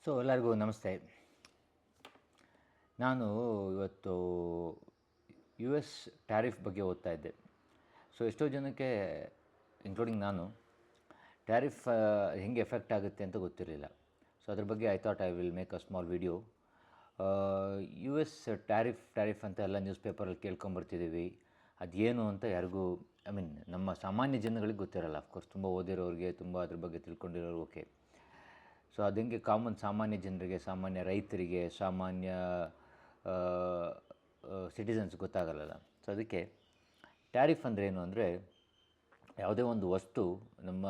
ಎಲ್ಲರಿಗೂ ನಮಸ್ತೆ. ನಾನು ಇವತ್ತು ಯು ಎಸ್ ಟ್ಯಾರಿಫ್ ಬಗ್ಗೆ ಓದ್ತಾ ಇದ್ದೆ. ಎಷ್ಟೋ ಜನಕ್ಕೆ ಇನ್ಕ್ಲೂಡಿಂಗ್ ನಾನು ಟ್ಯಾರಿಫ್ ಹೆಂಗೆ ಎಫೆಕ್ಟ್ ಆಗುತ್ತೆ ಅಂತ ಗೊತ್ತಿರಲಿಲ್ಲ. ಅದ್ರ ಬಗ್ಗೆ I thought I will make a small video. U S tariff ಅಂತ ಎಲ್ಲ ನ್ಯೂಸ್ ಪೇಪರಲ್ಲಿ ಕೇಳ್ಕೊಂಬರ್ತಿದ್ದೀವಿ. ಅದೇನು ಅಂತ ಯಾರಿಗೂ ನಮ್ಮ ಸಾಮಾನ್ಯ ಜನಗಳಿಗೆ ಗೊತ್ತಿರಲ್ಲ. ಅಫ್ಕೋರ್ಸ್ ತುಂಬ ಓದಿರೋರಿಗೆ, ತುಂಬ ಅದ್ರ ಬಗ್ಗೆ ತಿಳ್ಕೊಂಡಿರೋರು ಓಕೆ. ಅದು ಹೆಂಗೆ ಸಾಮಾನ್ಯ ಜನರಿಗೆ, ಸಾಮಾನ್ಯ ರೈತರಿಗೆ, ಸಾಮಾನ್ಯ ಸಿಟಿಸನ್ಸ್ ಗೊತ್ತಾಗಲ್ಲ. ಅದಕ್ಕೆ ಟ್ಯಾರಿಫ್ ಅಂದರೆ ಏನು ಅಂದರೆ, ಯಾವುದೇ ಒಂದು ವಸ್ತು ನಮ್ಮ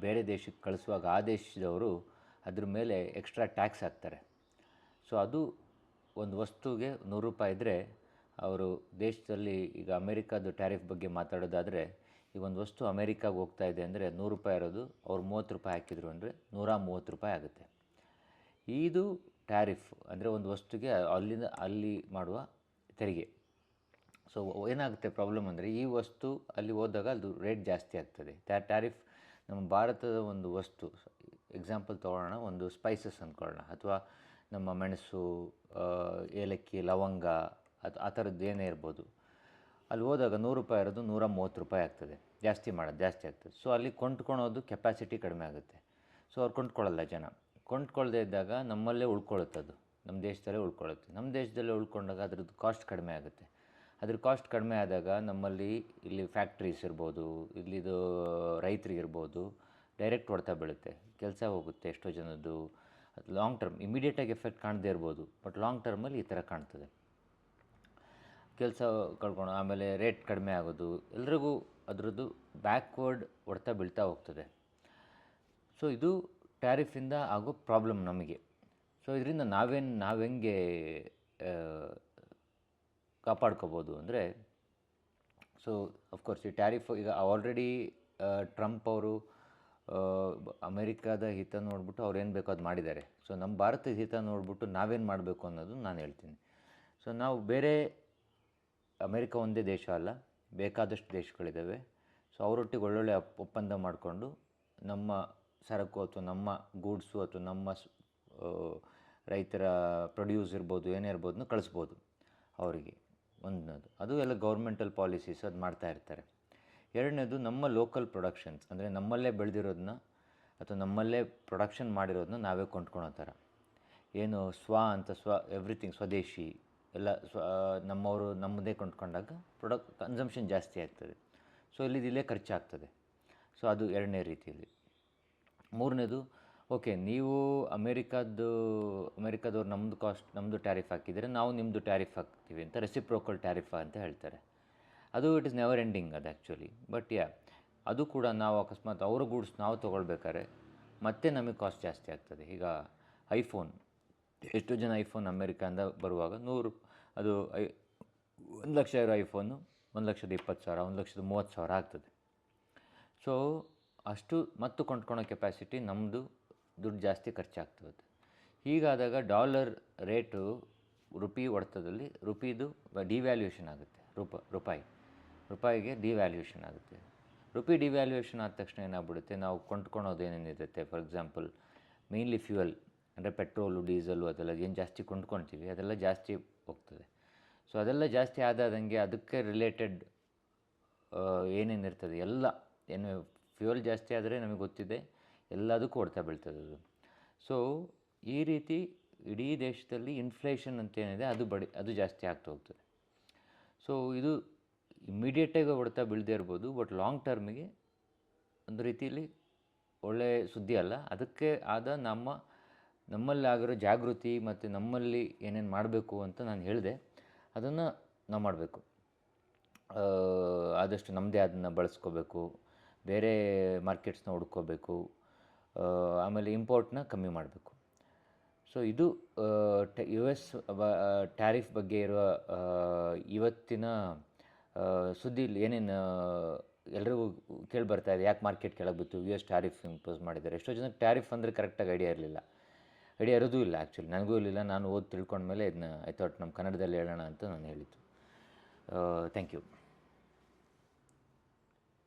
ಬೇರೆ ದೇಶಕ್ಕೆ ಕಳಿಸುವಾಗ ಆ ದೇಶದವರು ಅದ್ರ ಮೇಲೆ ಎಕ್ಸ್ಟ್ರಾ ಟ್ಯಾಕ್ಸ್ ಹಾಕ್ತಾರೆ. ಅದು ಒಂದು ವಸ್ತುಗೆ ₹100 ಇದ್ದರೆ, ಅವರು ದೇಶದಲ್ಲಿ ಈಗ ಅಮೇರಿಕಾದ ಟ್ಯಾರಿಫ್ ಬಗ್ಗೆ ಮಾತಾಡೋದಾದರೆ, ಈಗ ಒಂದು ವಸ್ತು ಅಮೇರಿಕಾಗೆ ಹೋಗ್ತಾ ಇದೆ ಅಂದರೆ ₹100 ಇರೋದು ಅವ್ರು ₹30 ಹಾಕಿದ್ರು ಅಂದರೆ ₹130 ಆಗುತ್ತೆ. ಇದು ಟ್ಯಾರಿಫ್ ಅಂದರೆ ಒಂದು ವಸ್ತುಗೆ ಅಲ್ಲಿಂದ ಅಲ್ಲಿ ಮಾಡುವ ತೆರಿಗೆ. ಏನಾಗುತ್ತೆ ಪ್ರಾಬ್ಲಮ್ ಅಂದರೆ, ಈ ವಸ್ತು ಅಲ್ಲಿ ಹೋದಾಗ ಅದು ರೇಟ್ ಜಾಸ್ತಿ ಆಗ್ತದೆ. ಟ್ಯಾರಿಫ್ ನಮ್ಮ ಭಾರತದ ಒಂದು ವಸ್ತು, ಎಕ್ಸಾಂಪಲ್ ತೊಗೊಳ್ಳೋಣ, ಒಂದು ಸ್ಪೈಸಸ್ ಅಂದ್ಕೊಳ್ಳೋಣ, ಅಥವಾ ನಮ್ಮ ಮೆಣಸು, ಏಲಕ್ಕಿ, ಲವಂಗ, ಆ ಥರದ್ದು ಏನೇ ಇರ್ಬೋದು, ಅಲ್ಲಿ ಹೋದಾಗ ₹100 ಇರೋದು ₹130 ಆಗ್ತದೆ. ಜಾಸ್ತಿ ಆಗ್ತದೆ. ಅಲ್ಲಿ ಕೊಂಡ್ಕೊಳೋದು ಕೆಪಾಸಿಟಿ ಕಡಿಮೆ ಆಗುತ್ತೆ. ಅವ್ರು ಕೊಂಡ್ಕೊಳ್ಳಲ್ಲ ಜನ. ಕೊಂಡ್ಕೊಳ್ಳದೇ ಇದ್ದಾಗ ನಮ್ಮಲ್ಲೇ ಉಳ್ಕೊಳ್ಳುತ್ತೆ, ಅದು ನಮ್ಮ ದೇಶದಲ್ಲೇ ಉಳ್ಕೊಳ್ಳುತ್ತೆ. ನಮ್ಮ ದೇಶದಲ್ಲೇ ಉಳ್ಕೊಂಡಾಗ ಅದ್ರದ್ದು ಕಾಸ್ಟ್ ಕಡಿಮೆ ಆಗುತ್ತೆ. ಅದ್ರ ಕಾಸ್ಟ್ ಕಡಿಮೆ ಆದಾಗ ನಮ್ಮಲ್ಲಿ ಇಲ್ಲಿ ಫ್ಯಾಕ್ಟ್ರೀಸ್ ಇರ್ಬೋದು, ಇಲ್ಲಿದು ರೈತರಿಗಿರ್ಬೋದು, ಡೈರೆಕ್ಟ್ ಹೊಡೆತ ಬೀಳುತ್ತೆ, ಕೆಲಸ ಹೋಗುತ್ತೆ ಎಷ್ಟೋ ಜನದ್ದು. ಅದು ಲಾಂಗ್ ಟರ್ಮ್ ಇಮಿಡಿಯೇಟಾಗಿ ಎಫೆಕ್ಟ್ ಕಾಣದೇ ಇರ್ಬೋದು, ಬಟ್ ಲಾಂಗ್ ಟರ್ಮಲ್ಲಿ ಈ ಥರ ಕಾಣ್ತದೆ. ಕೆಲಸ ಕಳ್ಕೊಂಡು ಆಮೇಲೆ ರೇಟ್ ಕಡಿಮೆ ಆಗೋದು, ಎಲ್ರಿಗೂ ಅದರದ್ದು ಬ್ಯಾಕ್ವರ್ಡ್ ಹೊಡೆತ ಬೀಳ್ತಾ ಹೋಗ್ತದೆ. ಇದು ಟ್ಯಾರಿಫಿಂದ ಆಗೋ ಪ್ರಾಬ್ಲಮ್ ನಮಗೆ. ಇದರಿಂದ ನಾವು ಹೆಂಗೆ ಕಾಪಾಡ್ಕೋಬೋದು ಅಂದರೆ, ಅಫ್ಕೋರ್ಸ್ ಈ ಟ್ಯಾರಿಫ್ ಈಗ ಆಲ್ರೆಡಿ ಟ್ರಂಪ್ ಅವರು ಅಮೇರಿಕಾದ ಹಿತ ನೋಡಿಬಿಟ್ಟು ಅವ್ರು ಏನು ಬೇಕೋ ಅದು ಮಾಡಿದ್ದಾರೆ. ನಮ್ಮ ಭಾರತದ ಹಿತ ನೋಡಿಬಿಟ್ಟು ನಾವೇನು ಮಾಡಬೇಕು ಅನ್ನೋದು ನಾನು ಹೇಳ್ತೀನಿ. ನಾವು ಬೇರೆ ಅಮೇರಿಕ ಒಂದೇ ದೇಶ ಅಲ್ಲ, ಬೇಕಾದಷ್ಟು ದೇಶಗಳಿದ್ದಾವೆ. ಅವರೊಟ್ಟಿಗೆ ಒಳ್ಳೊಳ್ಳೆ ಒಪ್ಪಂದ ಮಾಡಿಕೊಂಡು ನಮ್ಮ ಸರಕು ಅಥವಾ ನಮ್ಮ ಗೂಡ್ಸು ಅಥವಾ ನಮ್ಮ ರೈತರ ಪ್ರೊಡ್ಯೂಸ್ ಇರ್ಬೋದು, ಏನೇ ಇರ್ಬೋದು ಕಳಿಸ್ಬೋದು ಅವರಿಗೆ. ಒಂದನೇದು ಅದು ಎಲ್ಲ ಗೌರ್ಮೆಂಟಲ್ ಪಾಲಿಸೀಸ್ ಅದು ಮಾಡ್ತಾ ಇರ್ತಾರೆ. ಎರಡನೇದು ನಮ್ಮ ಲೋಕಲ್ ಪ್ರೊಡಕ್ಷನ್ಸ್, ಅಂದರೆ ನಮ್ಮಲ್ಲೇ ಬೆಳೆದಿರೋದನ್ನ ಅಥವಾ ನಮ್ಮಲ್ಲೇ ಪ್ರೊಡಕ್ಷನ್ ಮಾಡಿರೋದನ್ನ ನಾವೇ ಕೊಂಡ್ಕೊಳೋ ಥರ. ಏನು ಎವ್ರಿಥಿಂಗ್ ಸ್ವದೇಶಿ ಎಲ್ಲ ನಮ್ಮವರು ನಮ್ಮದೇ ಕೊಂಡ್ಕೊಂಡಾಗ ಕನ್ಸಂಪ್ಷನ್ ಜಾಸ್ತಿ ಆಗ್ತದೆ. ಇಲ್ಲೇ ಖರ್ಚಾಗ್ತದೆ. ಅದು ಎರಡನೇ ರೀತಿಯಲ್ಲಿ. ಮೂರನೇದು, ಓಕೆ, ನೀವು ಅಮೇರಿಕಾದವ್ರು ನಮ್ಮದು ಟ್ಯಾರಿಫ್ ಹಾಕಿದರೆ ನಾವು ನಿಮ್ಮದು ಟ್ಯಾರಿಫ್ ಹಾಕ್ತೀವಿ ಅಂತ, ರೆಸಿಪ್ರೋಕಲ್ ಟ್ಯಾರಿಫ್ ಅಂತ ಹೇಳ್ತಾರೆ. ಅದು ಇಟ್ ಇಸ್ ನೆವರ್ ಎಂಡಿಂಗ್ ಅದು ಆ್ಯಕ್ಚುಲಿ. ಬಟ್ ಅದು ಕೂಡ ನಾವು ಅಕಸ್ಮಾತ್ ಅವ್ರ ಗೂಡ್ಸ್ ನಾವು ತೊಗೊಳ್ಬೇಕಾದ್ರೆ ಮತ್ತೆ ನಮಗೆ ಕಾಸ್ಟ್ ಜಾಸ್ತಿ ಆಗ್ತದೆ. ಈಗ ಐಫೋನ್, ಎಷ್ಟೋ ಜನ ಐಫೋನ್ ಅಮೇರಿಕಾಯಿಂದ ಬರುವಾಗ ಅದು 1,00,000 ಇರೋ ಐಫೋನು 1,20,000, 1,30,000 ಆಗ್ತದೆ. ಅಷ್ಟು ಮತ್ತು ಕೊಂಡ್ಕೊಳೋ ಕೆಪಾಸಿಟಿ ನಮ್ಮದು, ದುಡ್ಡು ಜಾಸ್ತಿ ಖರ್ಚಾಗ್ತದೆ. ಹೀಗಾದಾಗ ಡಾಲರ್ ರೇಟು ರುಪಿ ಹೊಡೆತದಲ್ಲಿ ರುಪಿದು ಡಿವ್ಯಾಲ್ಯೂಯೇಷನ್ ಆಗುತ್ತೆ. ರೂಪಾಯಿಗೆ ಡಿವ್ಯಾಲ್ಯೂಯೇಷನ್ ಆಗುತ್ತೆ. ರುಪಿ ಡಿವ್ಯಾಲ್ಯೂಯೇಷನ್ ಆದ ತಕ್ಷಣ ಏನಾಗ್ಬಿಡುತ್ತೆ, ನಾವು ಕೊಂಡ್ಕೊಳೋದು ಏನೇನಿರುತ್ತೆ, ಫಾರ್ ಎಕ್ಸಾಂಪಲ್ ಮೇನ್ಲಿ ಫ್ಯೂಯಲ್ ಅಂದರೆ ಪೆಟ್ರೋಲು, ಡೀಸಲು, ಅದೆಲ್ಲ ಏನು ಜಾಸ್ತಿ ಕೊಂಡ್ಕೊಳ್ತೀವಿ ಅದೆಲ್ಲ ಜಾಸ್ತಿ ಹೋಗ್ತದೆ. ಅದೆಲ್ಲ ಜಾಸ್ತಿ ಆದಂಗೆ ಅದಕ್ಕೆ ರಿಲೇಟೆಡ್ ಏನೇನಿರ್ತದೆ ಎಲ್ಲ, ಏನು ಫ್ಯೂಯಲ್ ಜಾಸ್ತಿ ಆದರೆ ನಮಗೆ ಗೊತ್ತಿದೆ ಎಲ್ಲದಕ್ಕೂ ಹೊಡ್ತಾ ಬೀಳ್ತದೆ ಅದು. ಈ ರೀತಿ ಇಡೀ ದೇಶದಲ್ಲಿ ಇನ್ಫ್ಲೇಷನ್ ಅಂತೇನಿದೆ ಅದು ಜಾಸ್ತಿ ಆಗ್ತಾ ಹೋಗ್ತದೆ. ಇದು ಇಮ್ಮಿಡಿಯೇಟಾಗಿ ಹೊಡ್ತಾ ಬೀಳದೇ ಇರ್ಬೋದು, ಬಟ್ ಲಾಂಗ್ ಟರ್ಮಿಗೆ ಒಂದು ರೀತಿಯಲ್ಲಿ ಒಳ್ಳೆಯ ಸುದ್ದಿ ಅಲ್ಲ. ಅದಕ್ಕೆ ಆದ ನಮ್ಮಲ್ಲಿ ಆಗಿರೋ ಜಾಗೃತಿ ಮತ್ತು ನಮ್ಮಲ್ಲಿ ಏನೇನು ಮಾಡಬೇಕು ಅಂತ ನಾನು ಹೇಳಿದೆ, ಅದನ್ನು ನಾವು ಮಾಡಬೇಕು. ಆದಷ್ಟು ನಮ್ಮದೇ ಅದನ್ನು ಬಳಸ್ಕೋಬೇಕು, ಬೇರೆ ಮಾರ್ಕೆಟ್ಸ್ನ ಹುಡ್ಕೋಬೇಕು, ಆಮೇಲೆ ಇಂಪೋರ್ಟ್ನ ಕಮ್ಮಿ ಮಾಡಬೇಕು. ಇದು ಯು ಎಸ್ ಟ್ಯಾರಿಫ್ ಬಗ್ಗೆ ಇರುವ ಇವತ್ತಿನ ಸುದ್ದಿಲಿ ಏನೇನು ಎಲ್ರಿಗೂ ಕೇಳಿಬರ್ತಾ ಇದೆ, ಯಾಕೆ ಮಾರ್ಕೆಟ್ ಕೆಳಗೆ ಬಿತ್ತು, ಯು ಎಸ್ ಟ್ಯಾರಿಫ್ ಇಂಪೋಸ್ ಮಾಡಿದ್ದಾರೆ. ಎಷ್ಟೋ ಜನ ಟ್ಯಾರಿಫ್ ಅಂದರೆ ಕರೆಕ್ಟಾಗಿ ಐಡಿಯಾ ಇರೋದೂ ಇಲ್ಲ ಆ್ಯಕ್ಚುಲಿ, ನನಗೂ ಇರಲಿಲ್ಲ. ನಾನು ತಿಳ್ಕೊಂಡ್ಮೇಲೆ ಇದನ್ನ ಐ ಥಾಟ್ ನಮ್ಮ ಕನ್ನಡದಲ್ಲಿ ಹೇಳೋಣ ಅಂತ ನಾನು ಹೇಳಿದ್ದು. Thank you.